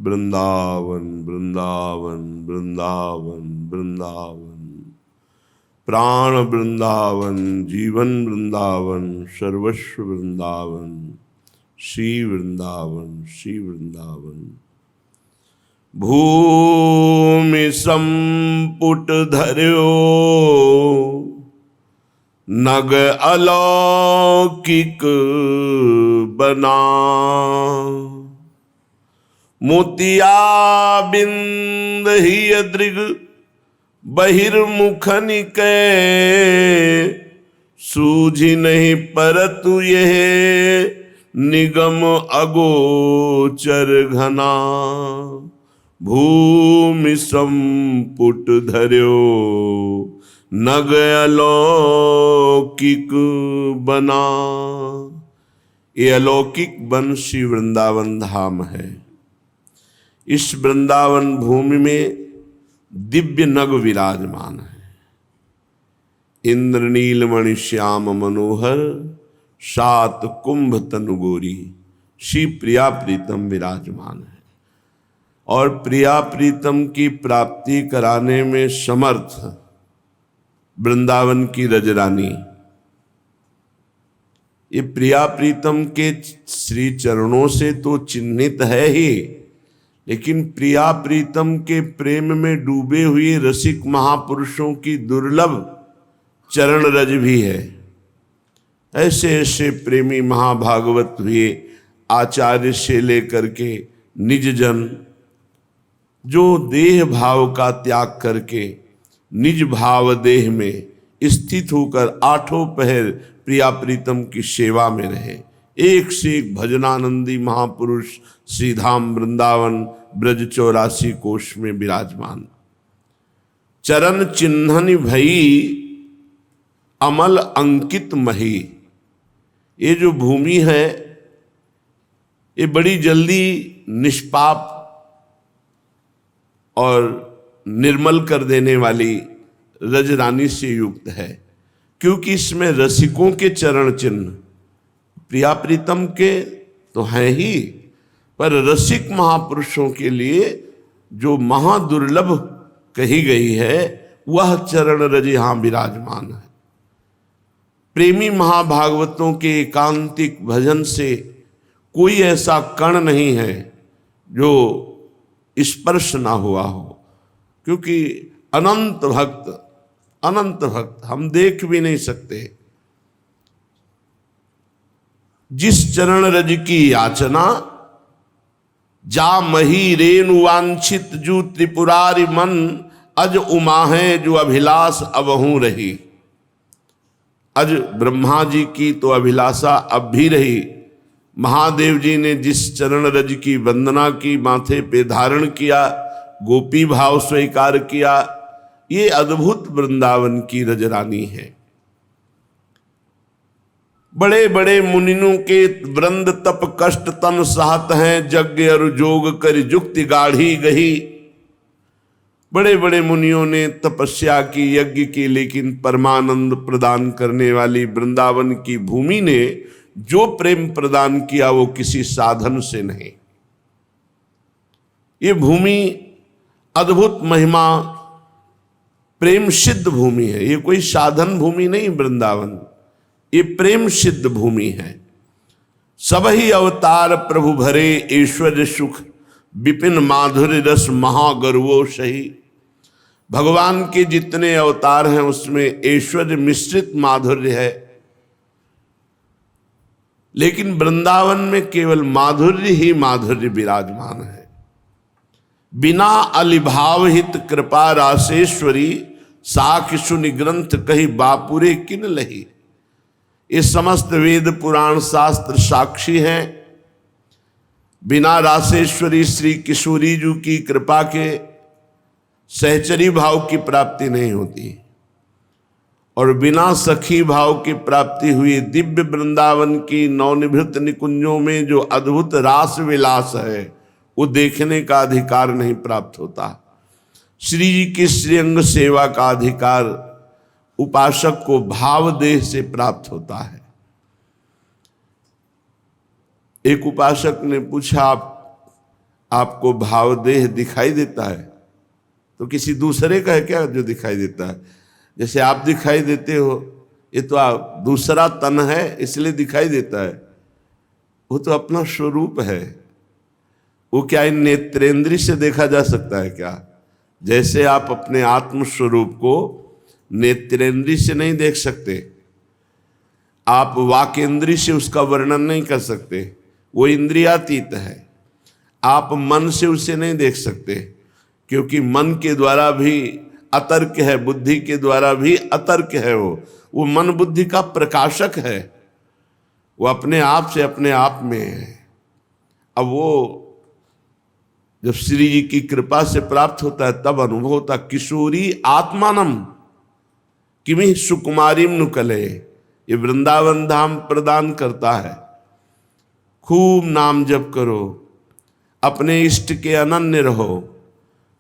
वृंदावन वृंदावन वृंदावन वृंदावन, प्राण वृंदावन, जीवन वृंदावन, सर्वस्व वृंदावन, श्री वृंदावन श्री वृंदावन। भूमि संपुट धर्यो नग अलौकिक बना, मोतिया बिंद ही दृग बहिर्मुख निकै, सूझी नहीं परतु यह निगम अगोचर घना। भूमि संपुट धर्यो नग अलौकिक बना। ये अलौकिक वन श्री वृंदावन धाम है। इस वृंदावन भूमि में दिव्य नग विराजमान है। इंद्र नीलमणि श्याम मनोहर, सात कुंभ तनुगोरी, श्री प्रिया प्रीतम विराजमान है। और प्रिया प्रीतम की प्राप्ति कराने में समर्थ वृंदावन की रजरानी, ये प्रिया प्रीतम के श्री चरणों से तो चिन्हित है ही, लेकिन प्रिया प्रीतम के प्रेम में डूबे हुए रसिक महापुरुषों की दुर्लभ चरण रज भी है। ऐसे ऐसे प्रेमी महाभागवत हुए आचार्य से लेकर के निज जन, जो देह भाव का त्याग करके निज भाव देह में स्थित होकर आठों पहर प्रिया प्रीतम की सेवा में रहे। एक से एक भजनानंदी महापुरुष श्रीधाम वृंदावन ब्रज 84 कोश में विराजमान। चरण चिन्हनि भई अमल अंकित मही। ये जो भूमि है ये बड़ी जल्दी निष्पाप और निर्मल कर देने वाली रजरानी से युक्त है, क्योंकि इसमें रसिकों के चरण चिन्ह प्रिया प्रीतम के तो हैं ही, पर रसिक महापुरुषों के लिए जो महादुर्लभ कही गई है वह चरण रज यहां विराजमान है। प्रेमी महाभागवतों के एकांतिक भजन से कोई ऐसा कण नहीं है जो स्पर्श ना हुआ हो, क्योंकि अनंत भक्त हम देख भी नहीं सकते। जिस चरण रज की याचना, जा मही रेणु वांछित जू त्रिपुरारी मन, अज उमा है जो अभिलाष अबहू रही। अज ब्रह्मा जी की तो अभिलाषा अब भी रही। महादेव जी ने जिस चरण रज की वंदना की, माथे पे धारण किया, गोपी भाव स्वीकार किया, ये अद्भुत वृंदावन की रजरानी है। बड़े बड़े मुनियों के वृंद तप कष्ट तन सहत हैं, यज्ञ और जोग कर युक्ति गाढ़ी गही। बड़े बड़े मुनियों ने तपस्या की, यज्ञ की, लेकिन परमानंद प्रदान करने वाली वृंदावन की भूमि ने जो प्रेम प्रदान किया वो किसी साधन से नहीं। ये भूमि अद्भुत महिमा प्रेम सिद्ध भूमि है। ये कोई साधन भूमि नहीं वृंदावन, ये प्रेम सिद्ध भूमि है। सबही अवतार प्रभु भरे, ऐश्वर्य सुख विपिन माधुर्य रस महागर्वो सही। भगवान के जितने अवतार हैं उसमें ऐश्वर्य मिश्रित माधुर्य है, लेकिन वृंदावन में केवल माधुर्य ही माधुर्य विराजमान है। बिना अलिभाव हित कृपा रासेश्वरी, साख सुनि ग्रंथ कही बापुरे किन लही। ये समस्त वेद पुराण शास्त्र साक्षी हैं। बिना रासेश्वरी श्री किशोरी जी की कृपा के सहचरी भाव की प्राप्ति नहीं होती, और बिना सखी भाव की प्राप्ति हुई दिव्य वृंदावन की नवनिभृत निकुंजों में जो अद्भुत रास विलास है वो देखने का अधिकार नहीं प्राप्त होता। श्री जी की श्रीअंग सेवा का अधिकार उपासक को भाव देह से प्राप्त होता है। एक उपासक ने पूछा, आपको भावदेह दिखाई देता है तो किसी दूसरे का है क्या जो दिखाई देता है? जैसे आप दिखाई देते हो, ये तो आप दूसरा तन है इसलिए दिखाई देता है, वो तो अपना स्वरूप है। वो क्या इन नेत्रेंद्रिय से देखा जा सकता है क्या? जैसे आप अपने आत्म स्वरूप को नेत्रेंद्रिय से नहीं देख सकते, आप वाकेंद्रिय से उसका वर्णन नहीं कर सकते, वो इंद्रियातीत है। आप मन से उसे नहीं देख सकते क्योंकि मन के द्वारा भी अतर्क है, बुद्धि के द्वारा भी अतर्क है। वो मन बुद्धि का प्रकाशक है, वो अपने आप से अपने आप में है। अब वो जब श्री जी की कृपा से प्राप्त होता है तब अनुभव होता, किशोरी आत्मानम किमि सुकुमारीम नुकले, ये वृंदावन धाम प्रदान करता है। खूब नाम जप करो, अपने इष्ट के अनन्य रहो,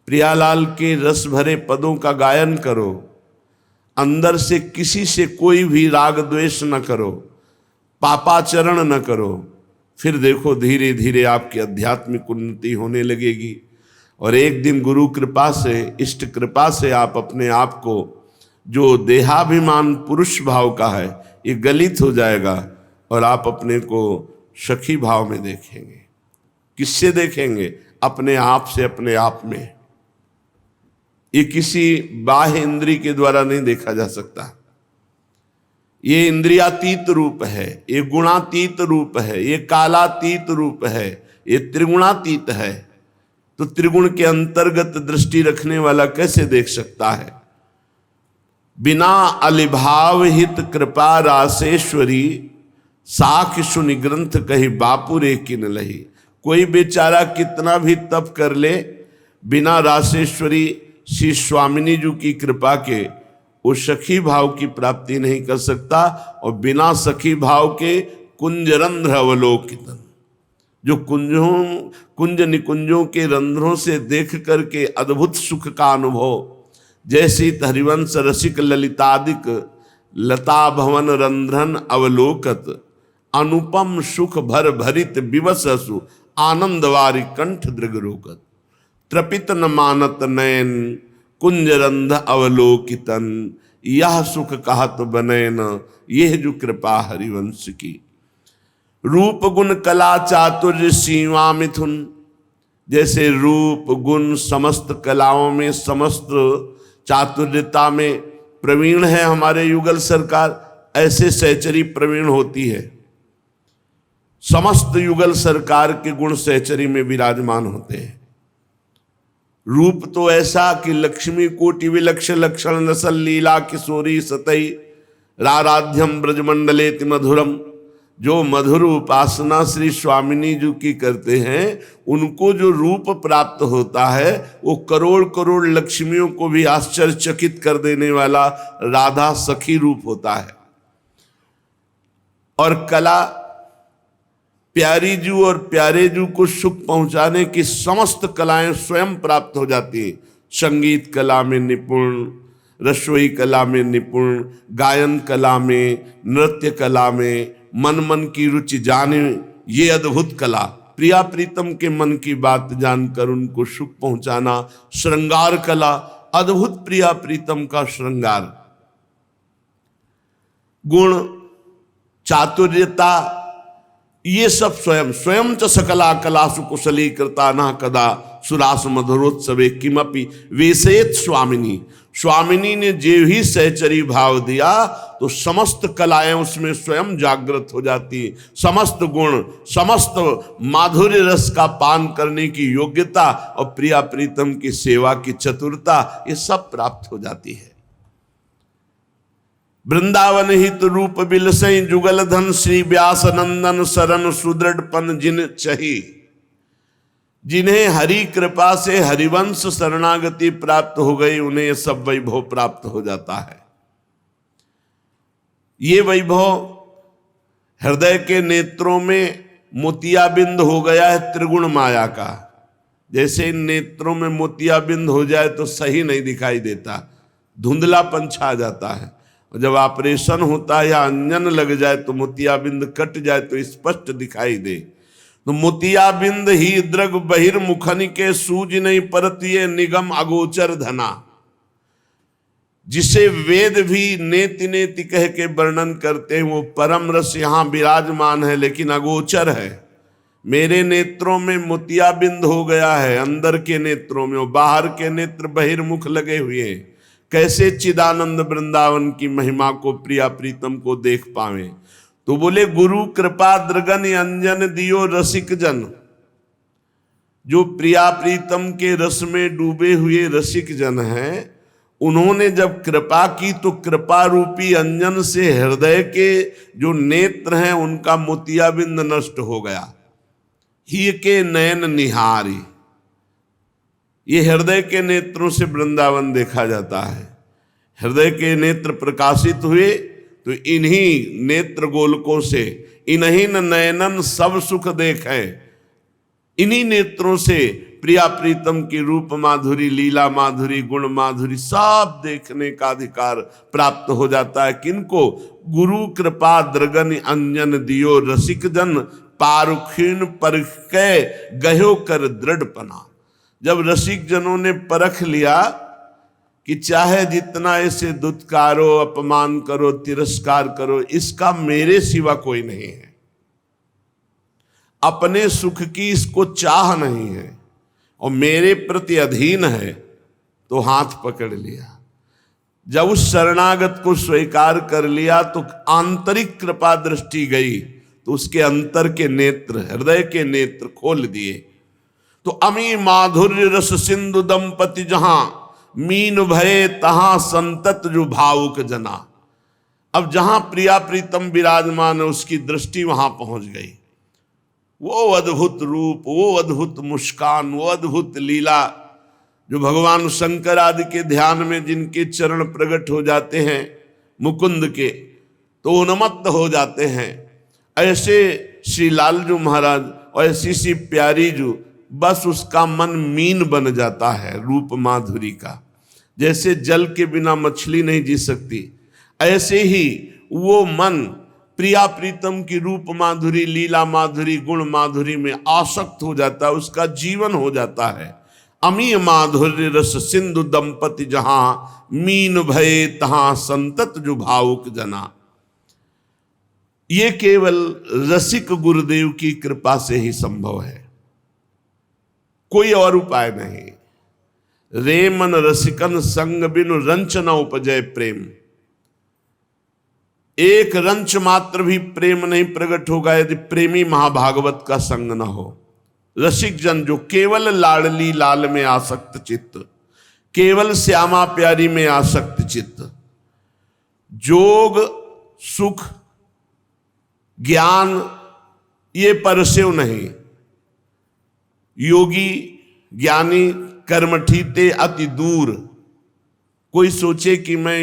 प्रियालाल के रस भरे पदों का गायन करो, अंदर से किसी से कोई भी राग द्वेष न करो, पापाचरण न करो, फिर देखो धीरे धीरे आपकी आध्यात्मिक उन्नति होने लगेगी। और एक दिन गुरु कृपा से, इष्ट कृपा से आप अपने आप को जो देहाभिमान पुरुष भाव का है ये गलित हो जाएगा और आप अपने को सखी भाव में देखेंगे। किससे देखेंगे? अपने आप से अपने आप में। ये किसी बाह्य इंद्रिय के द्वारा नहीं देखा जा सकता। ये इंद्रियातीत रूप है, ये गुणातीत रूप है, ये कालातीत रूप है, ये त्रिगुणातीत है। तो त्रिगुण के अंतर्गत दृष्टि रखने वाला कैसे देख सकता है? बिना अलिभाव हित कृपा रासेश्वरी, साख सुनि ग्रंथ कही बापुरे किन लही। कोई बेचारा कितना भी तप कर ले, बिना रासेश्वरी श्री स्वामिनी जी की कृपा के वो सखी भाव की प्राप्ति नहीं कर सकता। और बिना सखी भाव के कुंज रंध्र अवलोकितन, जो कुंज निकुंजों के रंध्रों से देख करके अद्भुत सुख का अनुभव, जैसे हरिवंश रसिक ललितादिक लता भवन रंध्रन अवलोकत, अनुपम सुख भर भरित विवससु आनंदवारी कंठ दृग रोकत, त्रपित न मानत नयन कुंजरंध अवलोकितन, यह सुख कहत बने न यह जो कृपा हरिवंश की। रूप गुण कला चातुर्य सीमा मिथुन, जैसे रूप गुण समस्त कलाओं में, समस्त चातुर्यता में प्रवीण है हमारे युगल सरकार, ऐसे सहचरी प्रवीण होती है। समस्त युगल सरकार के गुण सहचरी में विराजमान होते हैं। रूप तो ऐसा कि लक्ष्मी कोटि विलक्ष लक्षण नसल लीला किशोरी सतई राराध्यम ब्रजमंडलेति मधुरम। जो मधुर उपासना श्री स्वामिनी जी की करते हैं उनको जो रूप प्राप्त होता है वो करोड़ करोड़ लक्ष्मियों को भी आश्चर्यचकित कर देने वाला राधा सखी रूप होता है। और कला, प्यारी जू और प्यारे जू को सुख पहुंचाने की समस्त कलाएं स्वयं प्राप्त हो जाती हैं। संगीत कला में निपुण, रसोई कला में निपुण, गायन कला में, नृत्य कला में, मन की रुचि जाने, ये अद्भुत कला, प्रिया प्रीतम के मन की बात जानकर उनको सुख पहुंचाना, श्रृंगार कला, अद्भुत प्रिया प्रीतम का श्रृंगार, गुण, चातुर्यता, ये सब स्वयं च सकला कलासु कुशली कृता न कदा सुरास मधुरोत्सवे किमपि वेसेत स्वामिनी। स्वामिनी ने जे ही सहचरी भाव दिया तो समस्त कलाएं उसमें स्वयं जागृत हो जाती, समस्त गुण, समस्त माधुर्य रस का पान करने की योग्यता और प्रिया प्रीतम की सेवा की चतुरता, ये सब प्राप्त हो जाती है। वृंदावन हित रूप बिलसई जुगल धन श्री व्यास नंदन शरण सुदृढ़पन जिन चही। जिन्हें हरि कृपा से हरिवंश शरणागति प्राप्त हो गई उन्हें यह सब वैभव प्राप्त हो जाता है। ये वैभव हृदय के नेत्रों में मोतियाबिंद हो गया है त्रिगुण माया का। जैसे इन नेत्रों में मोतियाबिंद हो जाए तो सही नहीं दिखाई देता, धुंधलापन छा जाता है। और जब ऑपरेशन होता है या अंजन लग जाए तो मोतियाबिंद कट जाए तो स्पष्ट दिखाई दे। तो मोतिया बिंद ही द्रग बहिर्मुखन के सूझ नहीं परत ये निगम अगोचर धना। जिसे वेद भी नेति नेति कह के वर्णन करते हैं वो परम रस यहां विराजमान है, लेकिन अगोचर है। मेरे नेत्रों में मोतियाबिंद हो गया है, अंदर के नेत्रों में, बाहर के नेत्र बहिर्मुख लगे हुए हैं। कैसे चिदानंद वृंदावन की महिमा को, प्रिया प्रीतम को देख पावे? तो बोले गुरु कृपा द्रगन अंजन दियो रसिक जन। जो प्रिया प्रीतम के रस में डूबे हुए रसिक जन हैं, उन्होंने जब कृपा की तो कृपा रूपी अंजन से हृदय के जो नेत्र हैं उनका मोतियाबिंद नष्ट हो गया। ही के नयन निहारी, ये हृदय के नेत्रों से वृंदावन देखा जाता है। हृदय के नेत्र प्रकाशित हुए तो इन्हीं नेत्र गोलकों से, इन्हीं नयनन सब सुख देखे, इन्हीं नेत्रों से प्रिया प्रीतम की रूप माधुरी, लीला माधुरी, गुण माधुरी सब देखने का अधिकार प्राप्त हो जाता है। किनको? गुरु कृपा द्रगन अंजन दियो रसिक जन, पारुखीन परखे गयो कर दृढ़पना। जब रसिक जनों ने परख लिया कि चाहे जितना इसे दुत्कारो, अपमान करो, तिरस्कार करो, इसका मेरे सिवा कोई नहीं है, अपने सुख की इसको चाह नहीं है और मेरे प्रति अधीन है, तो हाथ पकड़ लिया। जब उस शरणागत को स्वीकार कर लिया तो आंतरिक कृपा दृष्टि गई, तो उसके अंतर के नेत्र, हृदय के नेत्र खोल दिए। तो अमी माधुर्य रस सिंधु दंपति जहां, मीन भये तहां संतत जो भावुक जना। अब जहां प्रिया प्रीतम विराजमान है उसकी दृष्टि वहां पहुंच गई। वो अद्भुत रूप, वो अद्भुत मुस्कान, वो अद्भुत लीला जो भगवान शंकर आदि के ध्यान में जिनके चरण प्रकट हो जाते हैं मुकुंद के, तो उन्मत्त हो जाते हैं। ऐसे श्री लालजू महाराज और ऐसी सी प्यारी जो, बस उसका मन मीन बन जाता है रूप माधुरी का। जैसे जल के बिना मछली नहीं जी सकती, ऐसे ही वो मन प्रिया प्रीतम की रूप माधुरी, लीला माधुरी, गुण माधुरी में आसक्त हो जाता है, उसका जीवन हो जाता है। अमी माधुर्य रस सिंधु दंपति जहां, मीन भये तहां संतत जो भावुक जना। ये केवल रसिक गुरुदेव की कृपा से ही संभव है, कोई और उपाय नहीं। रे मन रसिकन संग बिनु रंच न उपजय प्रेम। एक रंच मात्र भी प्रेम नहीं प्रकट होगा यदि प्रेमी महाभागवत का संग न हो। रसिक जन जो केवल लाडली लाल में आसक्त चित्त, केवल श्यामा प्यारी में आसक्त चित्त, जोग सुख ज्ञान ये परसेव नहीं। योगी ज्ञानी कर्मठीते अति दूर। कोई सोचे कि मैं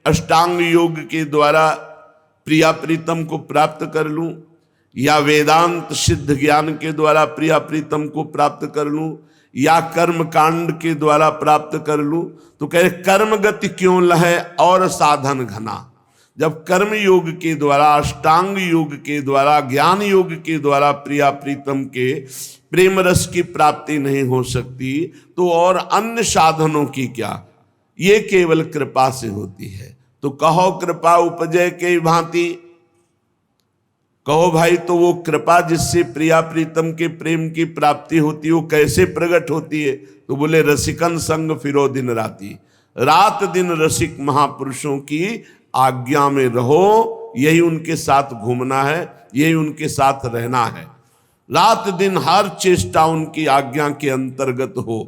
अष्टांग योग के द्वारा प्रिया प्रीतम को प्राप्त कर लूं, या वेदांत सिद्ध ज्ञान के द्वारा प्रिया प्रीतम को प्राप्त कर लूं, या कर्म कांड के द्वारा प्राप्त कर लूं, तो कहे कर्म गति क्यों लहे और साधन घना। जब कर्म योग के द्वारा, अष्टांग योग के द्वारा, ज्ञान योग के द्वारा प्रिया प्रीतम के प्रेम रस की प्राप्ति नहीं हो सकती, तो और अन्य साधनों की क्या, ये केवल कृपा से होती है। तो कहो कृपा उपजय के भांति, कहो भाई तो वो कृपा जिससे प्रिया प्रीतम के प्रेम की प्राप्ति होती है वो कैसे प्रकट होती है? तो बोले रसिकन संग फिरो दिन राती। रात दिन रसिक महापुरुषों की आज्ञा में रहो, यही उनके साथ घूमना है, यही उनके साथ रहना है। रात दिन हर चेष्टा उनकी आज्ञा के अंतर्गत हो।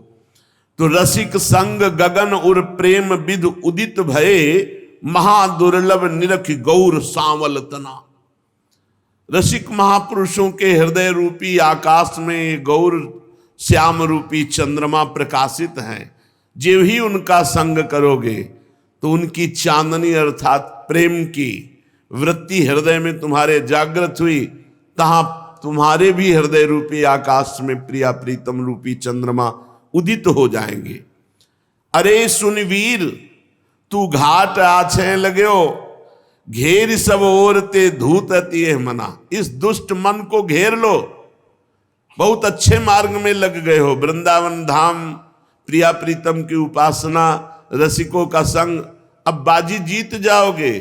तो रसिक संग गगन उर प्रेम विद उदित भये, महादुर्लभ निरख गौर सांवल तना। रसिक महापुरुषों के हृदय रूपी आकाश में गौर श्याम रूपी चंद्रमा प्रकाशित हैं। जो ही उनका संग करोगे तो उनकी चांदनी अर्थात प्रेम की वृत्ति हृदय में तुम्हारे जागृत हुई, तहां तुम्हारे भी हृदय रूपी आकाश में प्रिया प्रीतम रूपी चंद्रमा उदित हो जाएंगे। अरे सुन वीर तू घाट आछे लगयो, घेर सब ओर ते धूत अति मना। इस दुष्ट मन को घेर लो, बहुत अच्छे मार्ग में लग गए हो, वृंदावन धाम, प्रिया प्रीतम की उपासना, रसिकों का संग, अब बाजी जीत जाओगे।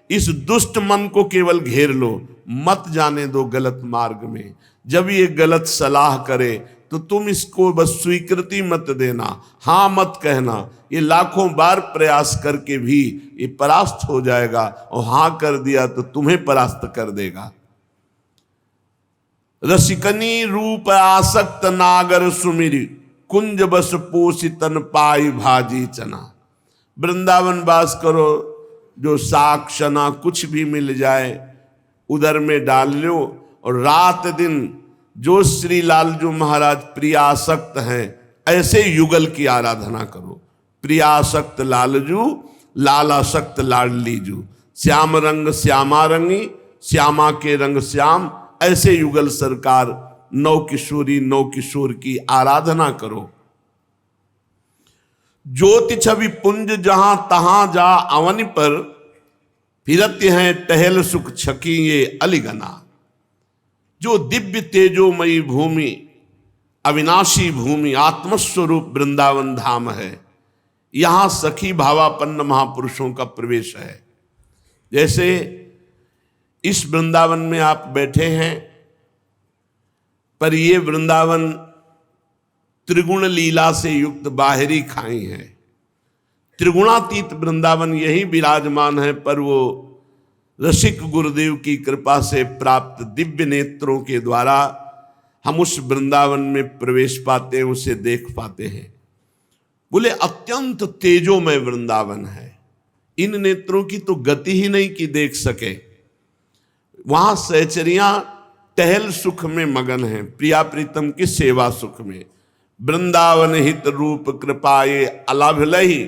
इस दुष्ट मन को केवल घेर लो, मत जाने दो गलत मार्ग में। जब ये गलत सलाह करे तो तुम इसको बस स्वीकृति मत देना, हाँ मत कहना। ये लाखों बार प्रयास करके भी ये परास्त हो जाएगा, और हाँ कर दिया तो तुम्हें परास्त कर देगा। रसिकनी रूप आसक्त नागर सुमिरी, कुंज बस पोषितन पाई भाजी चना। वृंदावन वास करो, जो साग चना कुछ भी मिल जाए उधर में डाल लो, और रात दिन जो श्री लालजू महाराज प्रियासक्त हैं ऐसे युगल की आराधना करो। प्रियासक्त लालजू, लालासक्त लाडलीजू, श्याम रंग श्यामा रंगी, श्यामा के रंग श्याम, ऐसे युगल सरकार नौ किशोरी नौ किशोर की आराधना करो। ज्योति छवि पुंज जहां तहां जा अवन पर, फिरत हैं टहल सुख छकी ये अलिगना। जो दिव्य तेजोमयी भूमि, अविनाशी भूमि, आत्मस्वरूप वृंदावन धाम है, यहां सखी भावापन्न महापुरुषों का प्रवेश है। जैसे इस वृंदावन में आप बैठे हैं, पर ये वृंदावन त्रिगुण लीला से युक्त बाहरी खाई है। त्रिगुणातीत वृंदावन यही विराजमान है, पर वो रसिक गुरुदेव की कृपा से प्राप्त दिव्य नेत्रों के द्वारा हम उस वृंदावन में प्रवेश पाते हैं, उसे देख पाते हैं। बोले अत्यंत तेजोमय वृंदावन है, इन नेत्रों की तो गति ही नहीं कि देख सके। वहां सहचरियां टहल सुख में मगन हैं, प्रिया प्रीतम की सेवा सुख में। वृंदावन हित रूप कृपाए अलाभिलही,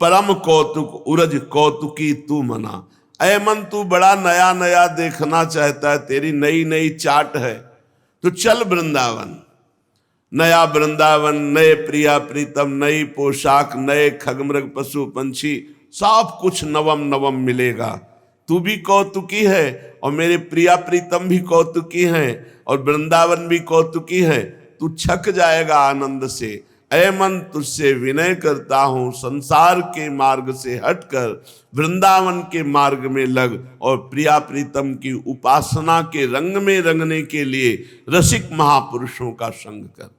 परम कौतुक उरज कौतुकी तू मना। ऐ मन, तू बड़ा नया नया देखना चाहता है, तेरी नई नई चाट है, तो चल वृंदावन। नया वृंदावन, नए प्रिया प्रीतम, नई पोशाक, नए खगमृग पशु पंछी, सब कुछ नवम नवम मिलेगा। तू भी कौतुकी है और मेरे प्रिया प्रीतम भी कौतुकी हैं, और वृंदावन भी कौतुकी है। तू छक जाएगा आनंद से। ऐ मन, तुझसे विनय करता हूं, संसार के मार्ग से हटकर वृंदावन के मार्ग में लग, और प्रिया प्रीतम की उपासना के रंग में रंगने के लिए रसिक महापुरुषों का संग कर।